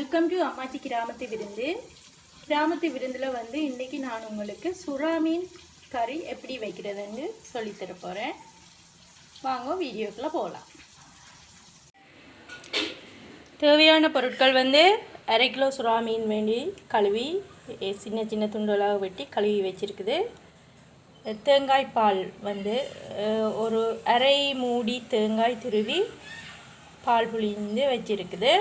Welcome to அம்மாச்சி கிராமத்து விருந்து. கிராமத்து விருந்தில் வந்து இன்றைக்கி நான் உங்களுக்கு சுறா மீன் கறி எப்படி வைக்கிறதுன்னு சொல்லித்தர போகிறேன். வாங்க வீடியோக்குள்ளே போகலாம். தேவையான பொருட்கள் வந்து 1/2 கிலோ சுறா மீன் வேண்டி கழுவி சின்ன சின்ன துண்டுகளாக வெட்டி கழுவி வச்சுருக்குது. தேங்காய் பால் வந்து ஒரு 1/2 மூடி தேங்காய் துருவி பால் புளிந்து வச்சுருக்குது.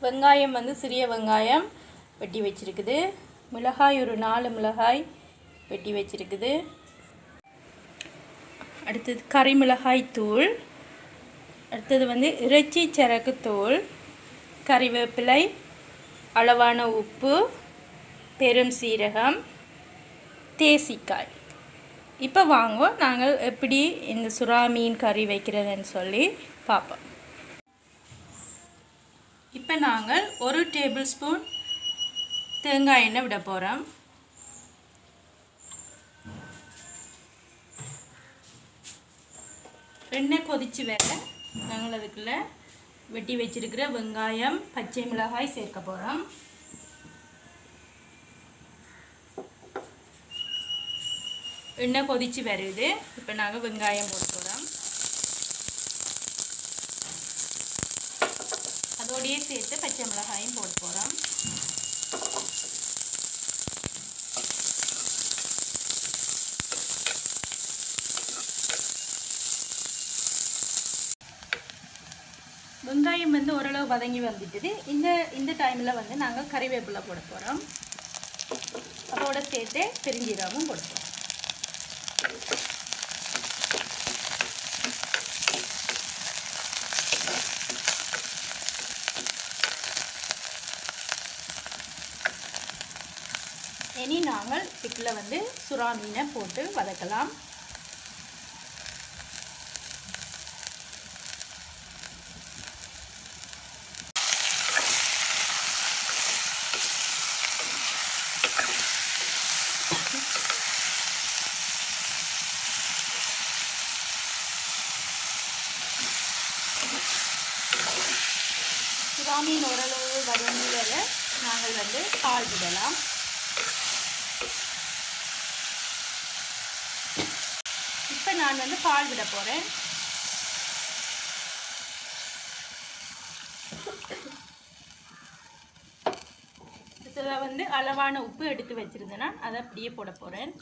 வெங்காயம் வந்து சிறிய வெங்காயம் வெட்டி வச்சுருக்குது. மிளகாய் ஒரு 4 மிளகாய் வெட்டி வச்சுருக்குது. அடுத்தது கறி மிளகாய் தூள். அடுத்தது வந்து இறைச்சி சரக்கு தூள், கறிவேப்பிலை, அளவான உப்பு, பெரும் சீரகம், தேசிக்காய். இப்போ வாங்க நாங்கள் எப்படி இந்த சுறா மீன் கறி வைக்கிறதுன்னு சொல்லி பார்ப்போம். இப்போ நாங்கள் 1 டேபிள் ஸ்பூன் தேங்காய் எண்ணெய் விட போகிறோம். எண்ணெய் கொதிச்சு வர நாங்கள் அதுக்குள்ளே வெட்டி வச்சிருக்கிற வெங்காயம், பச்சை மிளகாய் சேர்க்க போகிறோம். எண்ணெய் கொதிச்சு வருது. இப்போ நாங்கள் வெங்காயம் போட போகிறோம். அதோடையே சேர்த்து பச்சை மிளகாயும் போட போகிறோம். வெங்காயம் வந்து ஓரளவு வதங்கி வந்துட்டுது. இந்த டைமில் வந்து நாங்கள் கறிவேப்பிலை போட போகிறோம். அதோடு சேர்த்து பெருஞ்சீரகமும் போட போகிறோம். இனி நாங்கள் இதுக்குள்ள வந்து சுறா மீனை போட்டு வதக்கலாம். சுறா மீன் ஓரளவு வதங்கி வர நாங்கள் வந்து பால் விடலாம். இப்போ நான் வந்து பால் விட போகிறேன். இதில் வந்து அளவான உப்பு எடுத்து வச்சுருந்தேன்னா அதை அப்படியே போட போகிறேன்.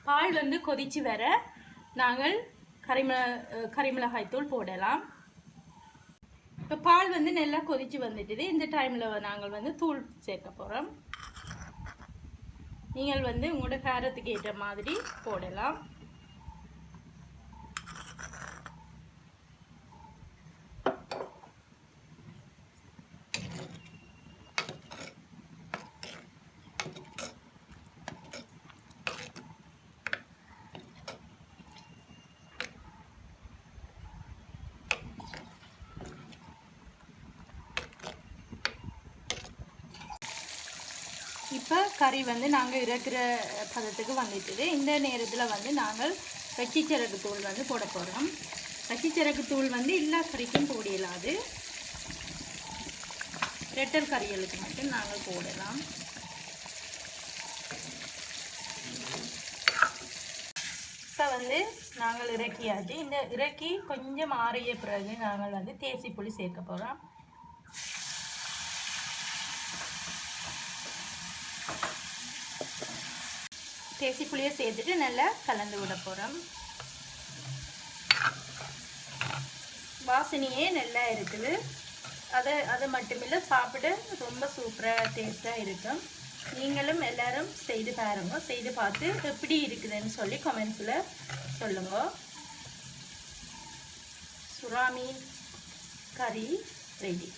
பால் வந்து கொதிச்சு வர நாங்கள் கறிமிளகாய் தூள் போடலாம். இப்போ பால் வந்து நல்லா கொதிச்சு வந்துட்டுது. இந்த டைமில் நாங்கள் வந்து தூள் சேர்க்க போகிறோம். நீங்கள் வந்து உங்களோட காரத்துக்கு ஏற்ற மாதிரி போடலாம். இப்போ கறி வந்து நாங்கள் இறக்குற பதத்துக்கு வந்துட்டுது. இந்த நேரத்தில் வந்து நாங்கள் பச்சைச்சரக்கு தூள் வந்து போட போகிறோம். பச்சைச்சரக்கு தூள் வந்து எல்லா கறிக்கும் போடலாது, ரெட்டல் கறிகளுக்கு மட்டும் நாங்கள் போடலாம். இப்போ வந்து நாங்கள் இறக்கியாச்சு. இந்த இறக்கி கொஞ்சம் ஆறிய பிறகு நாங்கள் வந்து தேசி புளி சேர்க்க போகிறோம். தேசி புளியை சேர்த்துட்டு நல்லா கலந்து விட போகிறோம். வாசனையே நல்லா இருக்குது. அது மட்டுமில்லை, சாப்பிட ரொம்ப சூப்பராக டேஸ்ட்டாக இருக்கும். நீங்களும் எல்லாரும் செய்து பாருங்க. செய்து பார்த்து எப்படி இருக்குதுன்னு சொல்லி கமெண்ட்ஸில் சொல்லுங்க. சுறா மீன் கறி ரெடி.